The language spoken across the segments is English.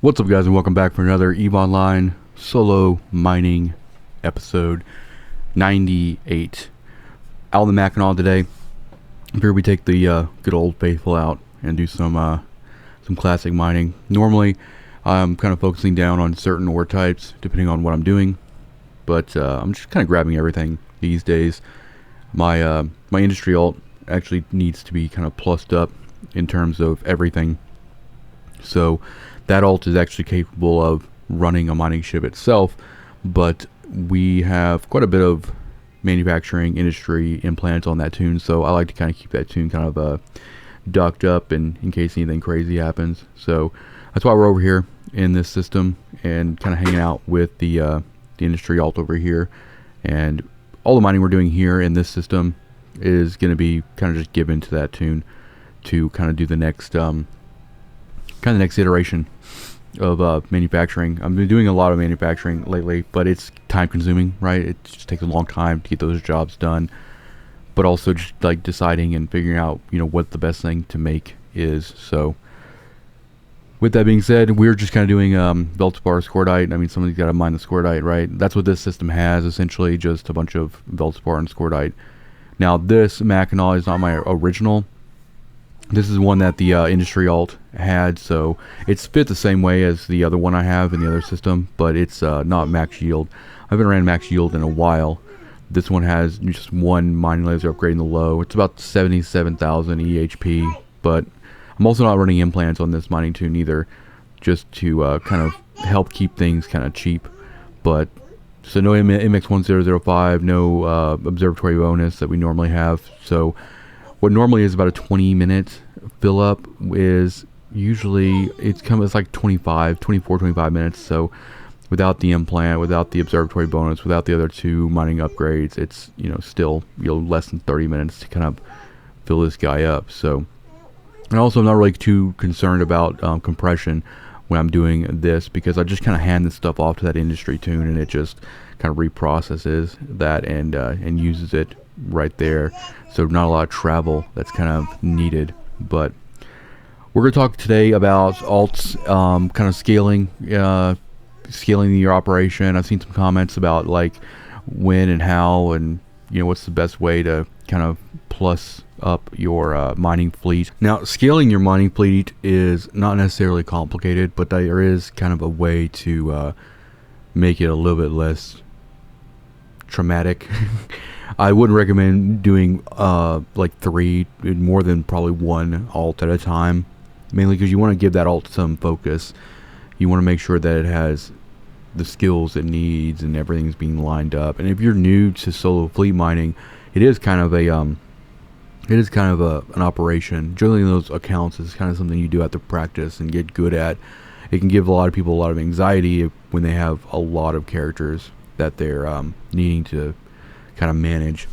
What's up, guys, and welcome back for another EVE Online solo mining episode 98. Out in the Mackinaw today. Here we take the good old faithful out and do some classic mining. Normally, I'm kind of focusing down on certain ore types depending on what I'm doing, but I'm just kind of grabbing everything these days. My industry alt actually needs to be kind of plussed up in terms of everything. So that alt is actually capable of running a mining ship itself, but we have quite a bit of manufacturing industry implants on that tune, so I like to kind of keep that tune kind of ducked up in case anything crazy happens. So that's why we're over here in this system and kind of hanging out with the industry alt over here. And all the mining we're doing here in this system is going to be kind of just given to that tune to kind of do the next next iteration of manufacturing. I've been doing a lot of manufacturing lately, but it's time consuming, right? It just takes a long time to get those jobs done, but also just like deciding and figuring out, you know, what the best thing to make is. So with that being said, we're just kind of doing Veldspar Scordite. I mean, somebody's got to mine the Scordite, right? That's what this system has, essentially, just a bunch of Veldspar and Scordite. Now, this Mackinaw is not my original. This is one that the industry alt had, so it's fit the same way as the other one I have in the other system, but it's not max yield. I haven't ran max yield in a while. This one has just one mining laser upgrade in the low. It's about 77,000 EHP, but I'm also not running implants on this mining tune either, just to kind of help keep things kind of cheap. But so no MX1005, no observatory bonus that we normally have. So what normally is about a 20-minute fill up is usually it's like 24, 25 minutes. So without the implant, without the observatory bonus, without the other two mining upgrades, it's, you know, still, you know, less than 30 minutes to kind of fill this guy up. So, and also I'm not really too concerned about compression when I'm doing this, because I just kind of hand this stuff off to that industry tune and it just kind of reprocesses that and uses it right there. So not a lot of travel that's kind of needed. But we're going to talk today about alts, kind of scaling your operation. I've seen some comments about like when and how, and you know, what's the best way to kind of plus up your mining fleet. Now, scaling your mining fleet is not necessarily complicated, but there is kind of a way to make it a little bit less traumatic. I wouldn't recommend doing like more than probably one alt at a time, mainly because you want to give that alt some focus. You want to make sure that it has the skills it needs and everything's being lined up. And if you're new to solo fleet mining, it is kind of an operation. Generally, in those accounts, it's kind of something you do have to practice and get good at. It can give a lot of people a lot of anxiety when they have a lot of characters that they're needing to kind of manage.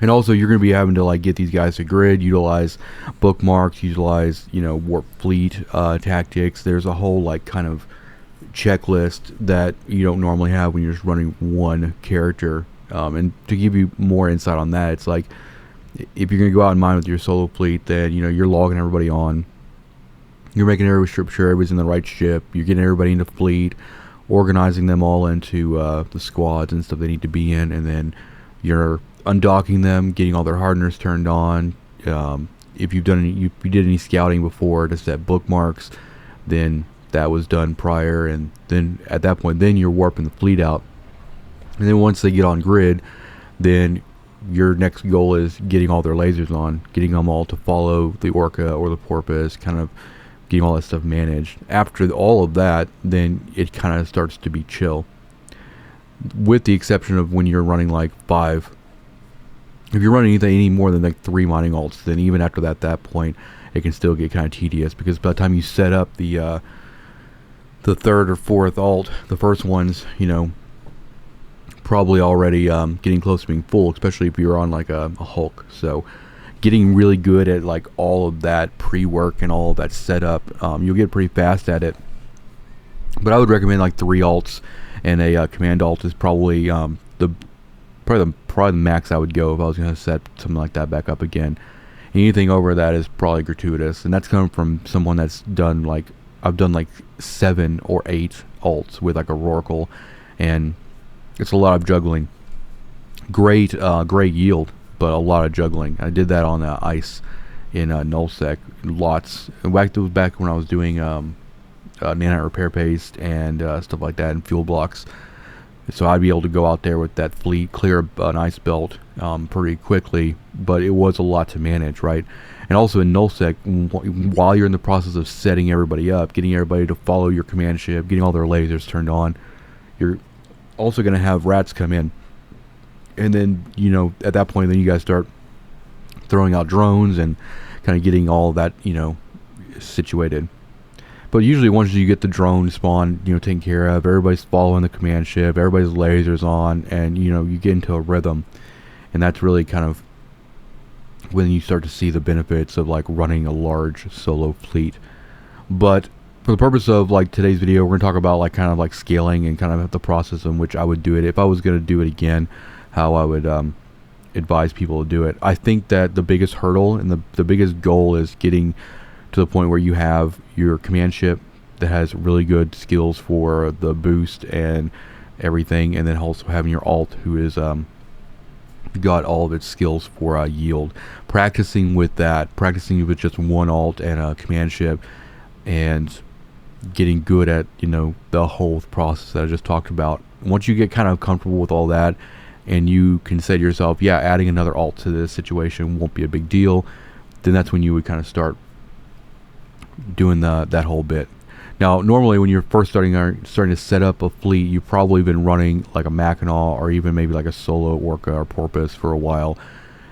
And also, you're going to be having to like get these guys to grid, utilize bookmarks, utilize, you know, warp fleet tactics. There's a whole like kind of checklist that you don't normally have when you're just running one character. And to give you more insight on that, it's like if you're going to go out and mine with your solo fleet, then, you know, you're logging everybody on, you're making sure everybody's in the right ship, you're getting everybody into fleet, organizing them all into the squads and stuff they need to be in, and then you're undocking them, getting all their hardeners turned on. If you did any scouting before to set bookmarks, then that was done prior, and then at that point, then you're warping the fleet out. And then once they get on grid, then your next goal is getting all their lasers on, getting them all to follow the Orca or the Porpoise, kind of getting all that stuff managed. After all of that, then it kind of starts to be chill, with the exception of when you're running like 5. If you're running any more than like 3 mining alts, then even after that point, it can still get kind of tedious, because by the time you set up the third or fourth alt, the first one's, you know, probably already getting close to being full, especially if you're on like a Hulk. So getting really good at like all of that pre-work and all of that setup, you'll get pretty fast at it. But I would recommend like 3 alts, and a command alt is probably the max I would go if I was going to set something like that back up again. Anything over that is probably gratuitous, and that's coming from someone that's done like I've done like 7 or 8 alts with like a Rorqual, and it's a lot of juggling. Great yield, but a lot of juggling. I did that on ice in nullsec lots. Back when I was doing nanite repair paste and stuff like that, and fuel blocks. So I'd be able to go out there with that fleet, clear an ice belt pretty quickly, but it was a lot to manage, right? And also in nullsec, while you're in the process of setting everybody up, getting everybody to follow your command ship, getting all their lasers turned on, you're also going to have rats come in. And then, you know, at that point, then you guys start throwing out drones and kind of getting all that, you know, situated. But usually once you get the drone spawn, you know, taken care of, everybody's following the command ship, everybody's lasers on, and, you know, you get into a rhythm. And that's really kind of when you start to see the benefits of like running a large solo fleet. But for the purpose of like today's video, we're going to talk about like kind of like scaling and kind of the process in which I would do it if I was going to do it again, how I would advise people to do it. I think that the biggest hurdle and the biggest goal is getting to the point where you have your command ship that has really good skills for the boost and everything, and then also having your alt who is got all of its skills for yield. Practicing with just one alt and a command ship, and getting good at, you know, the whole process that I just talked about. Once you get kind of comfortable with all that, and you can say to yourself, yeah, adding another alt to this situation won't be a big deal, then that's when you would kind of start doing that whole bit. Now, normally when you're first starting to set up a fleet, you've probably been running like a Mackinaw or even maybe like a solo Orca or Porpoise for a while.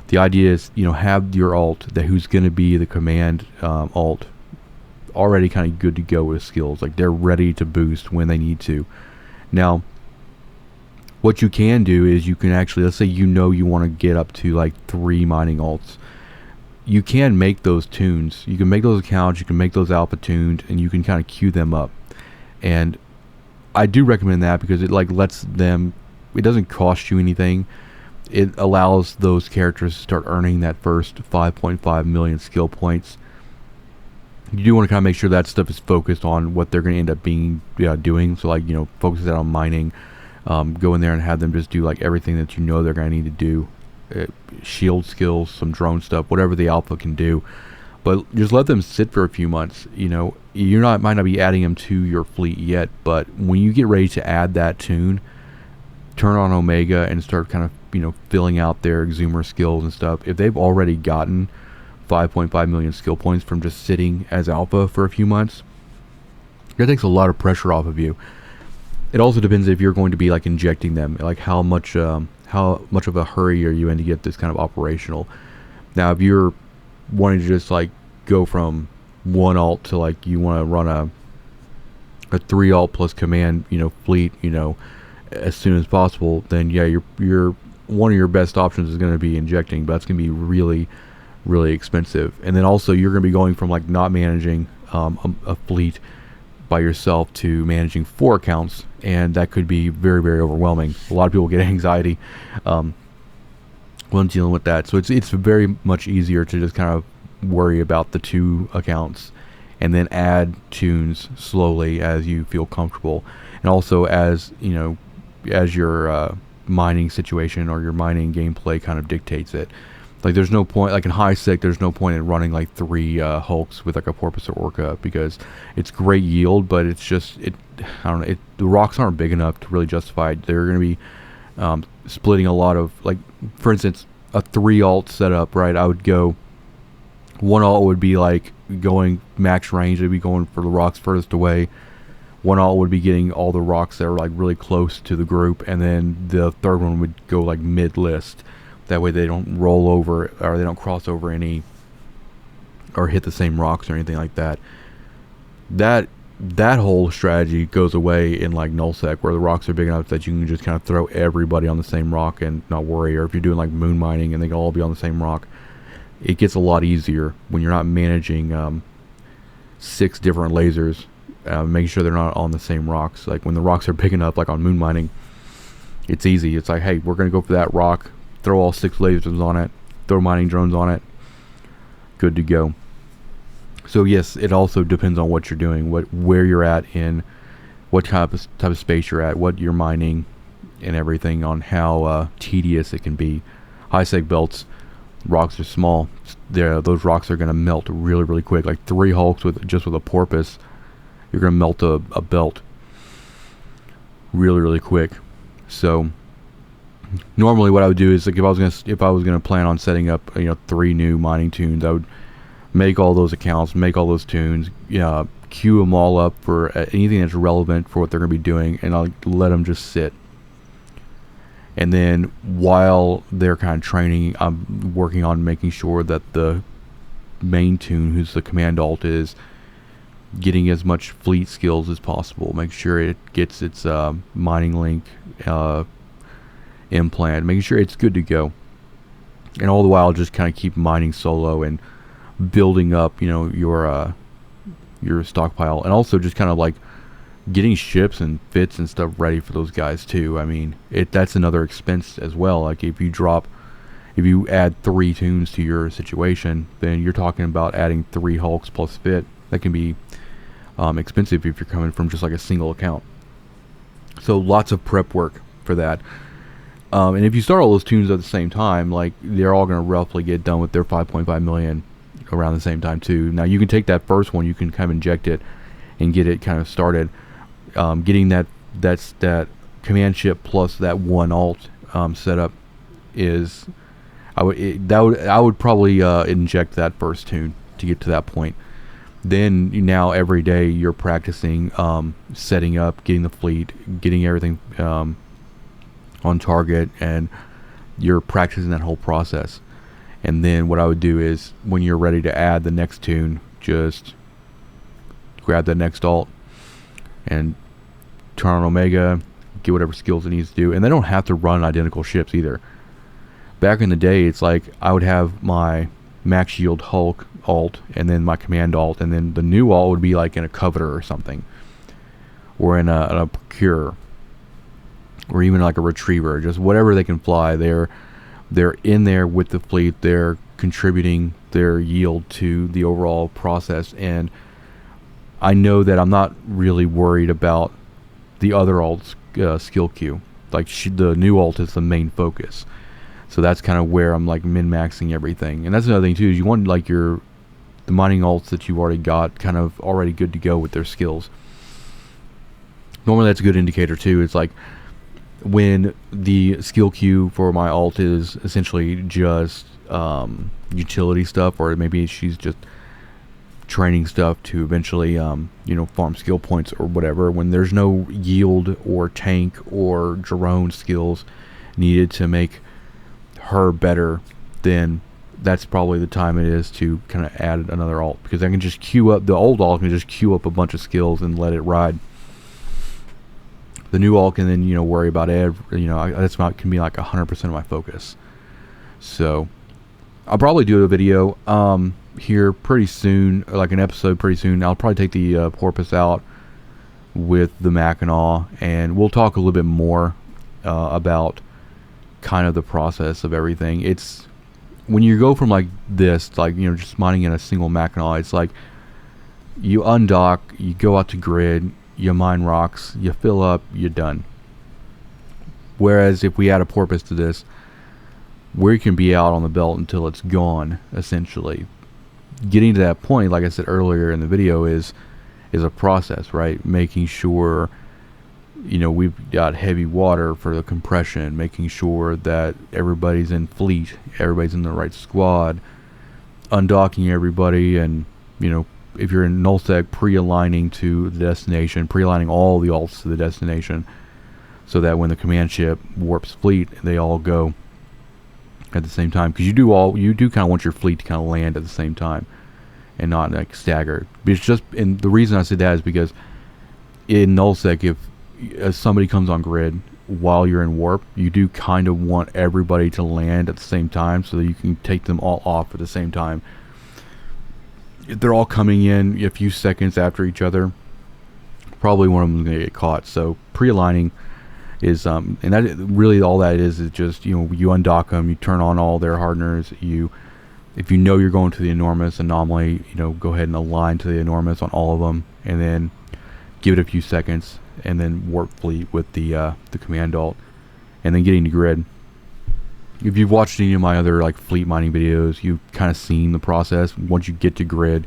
The idea is, you know, have your alt who's going to be the command alt already kind of good to go with skills. Like they're ready to boost when they need to. Now, what you can do is you can actually, let's say you know you want to get up to like 3 mining alts. You can make those tunes. You can make those accounts. You can make those alpha tuned, and you can kind of queue them up. And I do recommend that because it like lets them. It doesn't cost you anything. It allows those characters to start earning that first 5.5 million skill points. You do want to kind of make sure that stuff is focused on what they're going to end up being doing. So like, you know, focus it on mining. Go in there and have them just do like everything that you know they're going to need to do. Shield skills, some drone stuff, whatever the alpha can do, but just let them sit for a few months. You know, might not be adding them to your fleet yet, but when you get ready to add that tune, turn on Omega and start kind of, you know, filling out their exumer skills and stuff. If they've already gotten 5.5 million skill points from just sitting as alpha for a few months, that takes a lot of pressure off of you. It also depends if you're going to be like injecting them, like how much of a hurry are you in to get this kind of operational. Now, if you're wanting to just like go from 1 alt to like you want to run a 3 alt plus command, you know, fleet, you know, as soon as possible, then yeah, you're one of your best options is going to be injecting, but that's going to be really, really expensive. And then also you're going to be going from like not managing a fleet by yourself to managing 4 accounts, and that could be very, very overwhelming. A lot of people get anxiety when dealing with that, so it's very much easier to just kind of worry about the 2 accounts and then add tunes slowly as you feel comfortable, and also as you know, as your mining situation or your mining gameplay kind of dictates it. Like there's no point, like in Highsec, there's no point in running like 3 hulks with like a Porpoise or Orca, because it's great yield, but it's just, I don't know, the rocks aren't big enough to really justify it. They're going to be splitting a lot of, like, for instance, a 3 alt setup, right? I would go, 1 alt would be like going max range, they'd be going for the rocks furthest away. 1 alt would be getting all the rocks that are like really close to the group, and then the third one would go like mid list. That way they don't roll over, or they don't cross over any, or hit the same rocks or anything like that. That whole strategy goes away in like nullsec, where the rocks are big enough that you can just kind of throw everybody on the same rock and not worry. Or if you're doing like moon mining and they can all be on the same rock, it gets a lot easier when you're not managing 6 different lasers, making sure they're not on the same rocks. Like when the rocks are big enough, like on moon mining, it's easy. It's like, hey, we're going to go for that rock, throw all 6 lasers on it, throw mining drones on it, good to go. So yes, it also depends on what you're doing, where you're at in, what type of space you're at, what you're mining, and everything, on how tedious it can be. Highsec belts, rocks are small. Those rocks are going to melt really, really quick. Like 3 hulks with a porpoise, you're going to melt a belt really, really quick. So normally what I would do is, like, if I was gonna plan on setting up 3 new mining tunes, I would make all those accounts, make all those tunes, queue them all up for anything that's relevant for what they're gonna be doing, and I'll let them just sit. And then while they're kind of training, I'm working on making sure that the main tune, who's the command alt, is getting as much fleet skills as possible. Make sure it gets its mining link implant, making sure it's good to go. And all the while just kind of keep mining solo and building up your stockpile, and also just kind of like getting ships and fits and stuff ready for those guys too. I mean, that's another expense as well. Like if you add 3 tunes to your situation, then you're talking about adding 3 hulks plus fit. That can be expensive if you're coming from just like a single account. So lots of prep work for that. And if you start all those tunes at the same time, like, they're all going to roughly get done with their 5.5 million around the same time too. Now you can take that first one, you can kind of inject it and get it kind of started. Getting that command ship plus that 1 alt setup is, I would probably inject that first tune to get to that point. Then now every day you're practicing setting up, getting the fleet, getting everything on target, and you're practicing that whole process. And then what I would do is, when you're ready to add the next tune, just grab the next alt and turn on Omega, get whatever skills it needs to do. And they don't have to run identical ships either. Back in the day, it's like I would have my max shield Hulk alt and then my command alt, and then the new alt would be like in a Coveter or something, or in a Procurer, or even like a Retriever. Just whatever they can fly, they're in there with the fleet. They're contributing their yield to the overall process. And I know that I'm not really worried about the other alt's skill queue. Like the new alt is the main focus. So that's kind of where I'm like min-maxing everything. And that's another thing too, is you want like the mining alts that you've already got kind of already good to go with their skills. Normally that's a good indicator too. It's like when the skill queue for my alt is essentially just utility stuff, or maybe she's just training stuff to eventually farm skill points or whatever. When there's no yield or tank or drone skills needed to make her better, then that's probably the time it is to kind of add another alt, because I can just queue up the old alt, can just queue up a bunch of skills and let it ride. The new alt can then worry about can be like 100% of my focus. So I'll probably do a video here pretty soon, like an episode pretty soon. I'll probably take the porpoise out with the Mackinaw, and we'll talk a little bit more about kind of the process of everything. It's when you go from like this, like just mining in a single Mackinaw, it's like you undock, you go out to grid, you mine rocks, you fill up, you're done. Whereas if we add a porpoise to this, we can be out on the belt until it's gone, essentially. Getting to that point, like I said earlier in the video, is a process, right? Making sure we've got heavy water for the compression, making sure that everybody's in fleet, everybody's in the right squad, undocking everybody, and if you're in nullsec, pre-aligning to the destination, pre-aligning all the alts to the destination, so that when the command ship warps fleet, they all go at the same time. Because you do kind of want your fleet to kind of land at the same time and not like stagger. And the reason I say that is because in nullsec, if somebody comes on grid while you're in warp, you do kind of want everybody to land at the same time, so that you can take them all off at the same time. If they're all coming in a few seconds after each other, probably one of them is going to get caught. So pre-aligning is and that really all that is just you undock them, you turn on all their hardeners, you If you know you're going to the enormous anomaly, go ahead and align to the enormous on all of them, and then give it a few seconds, and then warp fleet with the command alt, and then getting to grid. If you've watched any of my other like fleet mining videos, you've kind of seen the process. Once you get to grid,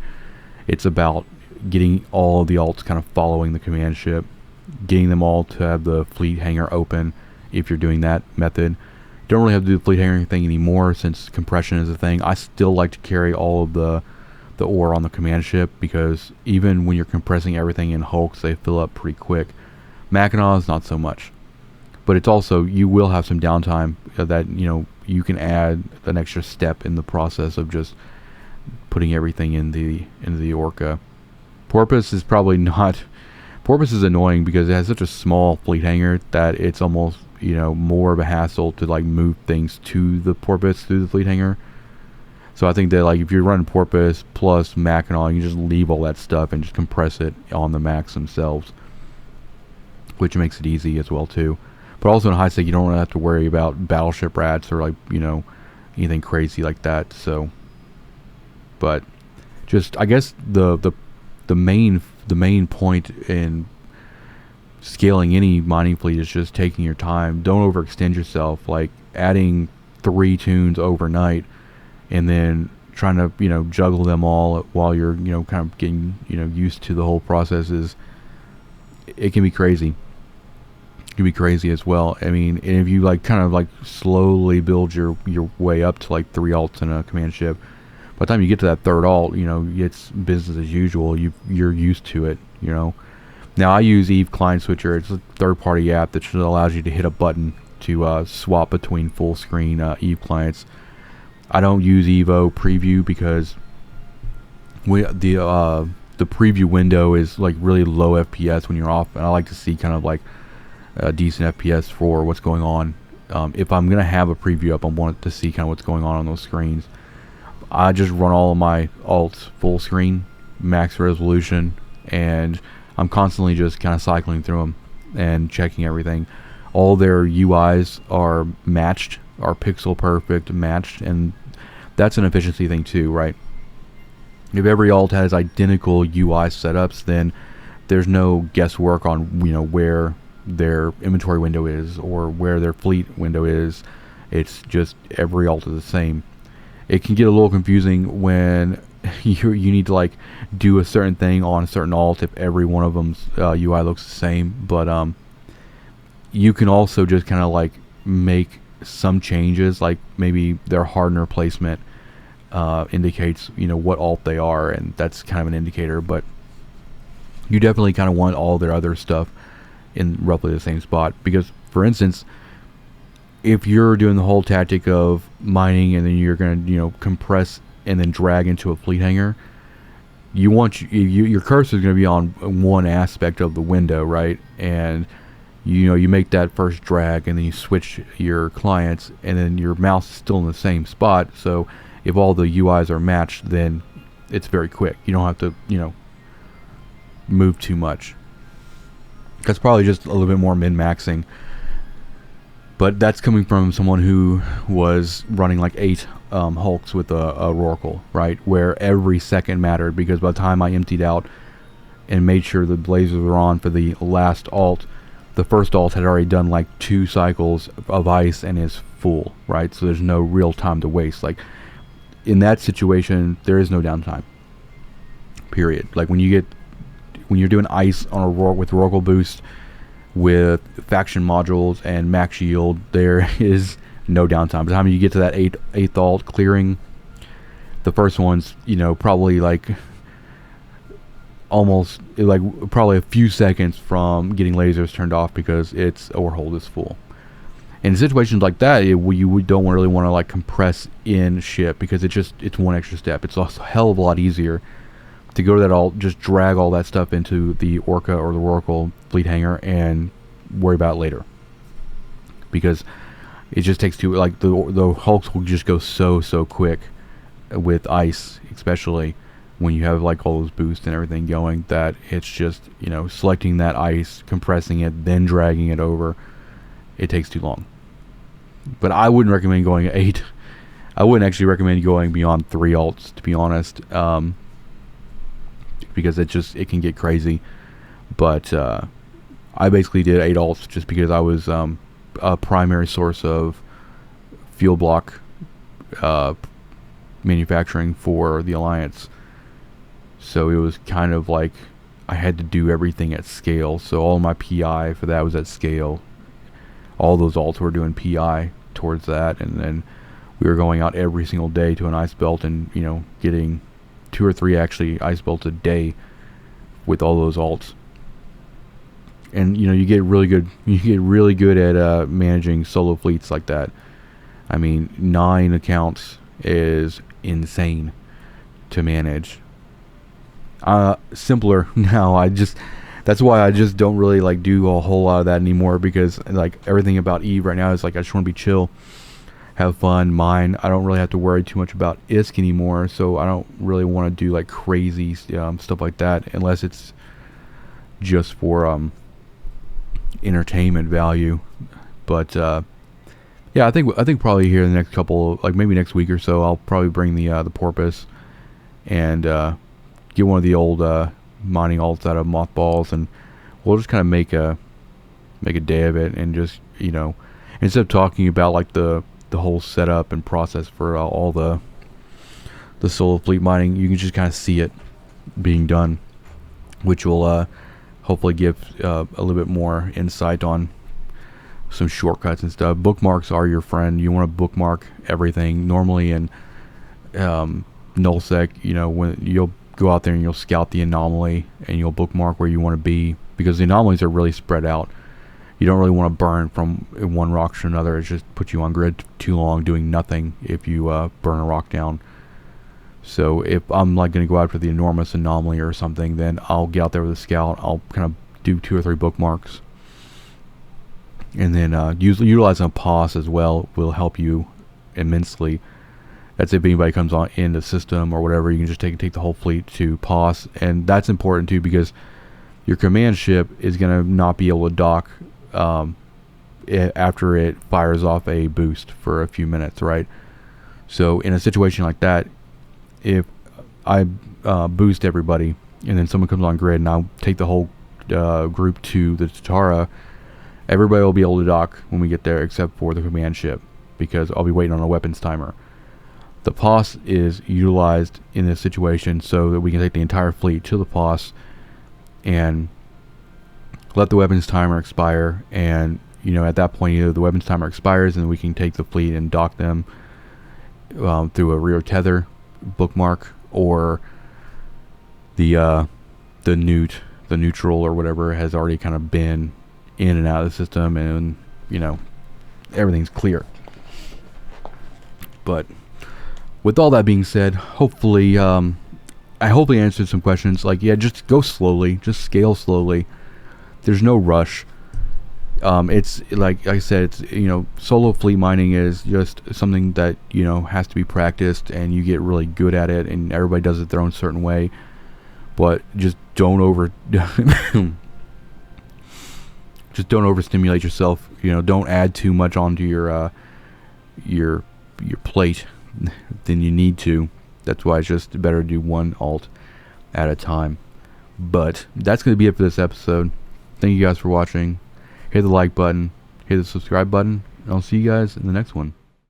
it's about getting all of the alts kind of following the command ship, getting them all to have the fleet hangar open. If you're doing that method, you don't really have to do the fleet hangar thing anymore since compression is a thing. I still like to carry all of the ore on the command ship, because even when you're compressing everything in hulks, they fill up pretty quick. Mackinaw is not so much, but it's also, you will have some downtime that you can add an extra step in the process of just putting everything into the Orca. Porpoise is probably not. Porpoise is annoying because it has such a small fleet hangar that it's almost more of a hassle to like move things to the Porpoise through the fleet hangar. So I think that like if you're running Porpoise plus Mackinaw, you just leave all that stuff and just compress it on the Macs themselves, which makes it easy as well too. But also in Highsec, you don't really have to worry about battleship rats or like anything crazy like that. So, but just I guess the main point in scaling any mining fleet is just taking your time. Don't overextend yourself. Like adding 3 tunes overnight and then trying to juggle them all while you're kind of getting used to the whole process it can be crazy. It can be crazy as well. I mean, and if you like kind of like slowly build your way up to like 3 alts in a command ship, by the time you get to that 3rd alt, it's business as usual. You're used to it. Now I use Eve Client Switcher. It's a third-party app that just allows you to hit a button to swap between full screen Eve clients. I don't use Evo Preview because the preview window is like really low FPS when you're off, and I like to see kind of like a decent FPS for what's going on. If I'm gonna have a preview up, I want to see kind of what's going on those screens. I just run all of my alts full screen, max resolution, and I'm constantly just kind of cycling through them and checking everything. All their UIs are matched, are pixel perfect matched, and that's an efficiency thing too, right? If every alt has identical UI setups, then there's no guesswork on where their inventory window is or where their fleet window is. It's just every alt is the same. It can get a little confusing when you need to like do a certain thing on a certain alt if every one of them's UI looks the same, but you can also just kind of like make some changes, like maybe their hardener placement indicates what alt they are, and that's kind of an indicator. But you definitely kind of want all their other stuff in roughly the same spot, because for instance, if you're doing the whole tactic of mining and then you're going to compress and then drag into a fleet hangar, your cursor is going to be on one aspect of the window, right? And you make that first drag and then you switch your clients, and then your mouse is still in the same spot. So if all the UIs are matched, then it's very quick. You don't have to move too much. That's probably just a little bit more min-maxing. But that's coming from someone who was running like 8 hulks with a Rorqual, right? Where every second mattered, because by the time I emptied out and made sure the blazers were on for the last alt, the first alt had already done like 2 cycles of ice and is full, right? So there's no real time to waste. Like in that situation, there is no downtime. Period. Like when you're doing ice on with Rorqual boost, with faction modules and max yield, there is no downtime. By the time you get to that 8th alt clearing, the first one's probably like almost like probably a few seconds from getting lasers turned off because its ore hold is full. In situations like that, you don't really want to like compress in ship, because it's one extra step. It's a hell of a lot easier to go to that alt, just drag all that stuff into the Orca or the Rorqual fleet hangar and worry about it later, because it just takes too, like the hulks will just go so quick with ice, especially when you have like all those boosts and everything going, that it's just selecting that ice, compressing it, then dragging it over. It takes too long. But I wouldn't recommend going 8 I wouldn't actually recommend going beyond 3 alts, to be honest, because it can get crazy. But I basically did 8 alts just because I was a primary source of fuel block manufacturing for the Alliance. So it was kind of like I had to do everything at scale. So all my PI for that was at scale. All those alts were doing PI towards that, and then we were going out every single day to an ice belt and, you know, getting 2 or 3 actually ice belts a day with all those alts. And, you know, you get really good at managing solo fleets like that. I mean, 9 accounts is insane to manage. Simpler now. That's why I just don't really like do a whole lot of that anymore, because like everything about Eve right now is like I just want to be chill, have fun, mine. I don't really have to worry too much about ISK anymore, so I don't really want to do like crazy stuff like that unless it's just for entertainment value. But yeah, I think probably here in the next couple, like maybe next week or so, I'll probably bring the Porpoise and get one of the old mining alts out of mothballs, and we'll just kind of make a day of it, and just, you know, instead of talking about like the whole setup and process for all the solo fleet mining, you can just kind of see it being done, which will hopefully give a little bit more insight on some shortcuts and stuff. Bookmarks are your friend. You want to bookmark everything. Normally in nullsec, you know, when you'll go out there and you'll scout the anomaly and you'll bookmark where you want to be, because the anomalies are really spread out. You don't really want to burn from one rock to another. It just puts you on grid too long doing nothing if you burn a rock down. So if I'm like going to go after the enormous anomaly or something, then I'll get out there with a scout. I'll kind of do 2 or 3 bookmarks, and then utilizing a pause as well will help you immensely. That's if anybody comes on in the system or whatever, you can just take the whole fleet to pause, and that's important too, because your command ship is going to not be able to dock after it fires off a boost for a few minutes, right? So in a situation like that, if I boost everybody and then someone comes on grid and I'll take the whole group to the Tatara, everybody will be able to dock when we get there except for the command ship, because I'll be waiting on a weapons timer. The POS is utilized in this situation so that we can take the entire fleet to the POS and let the weapons timer expire, and, you know, at that point either the weapons timer expires and we can take the fleet and dock them through a rear tether bookmark, or the neutral or whatever has already kind of been in and out of the system, and, you know, everything's clear. But with all that being said, hopefully I answered some questions. Like, yeah, just go slowly, just scale slowly. There's no rush. It's like I said, it's, you know, solo fleet mining is just something that, you know, has to be practiced, and you get really good at it, and everybody does it their own certain way. But just don't overstimulate yourself. You know, don't add too much onto your plate than you need to. That's why it's just better to do 1 alt at a time. But that's going to be it for this episode. Thank you guys for watching. Hit the like button, hit the subscribe button, and I'll see you guys in the next one.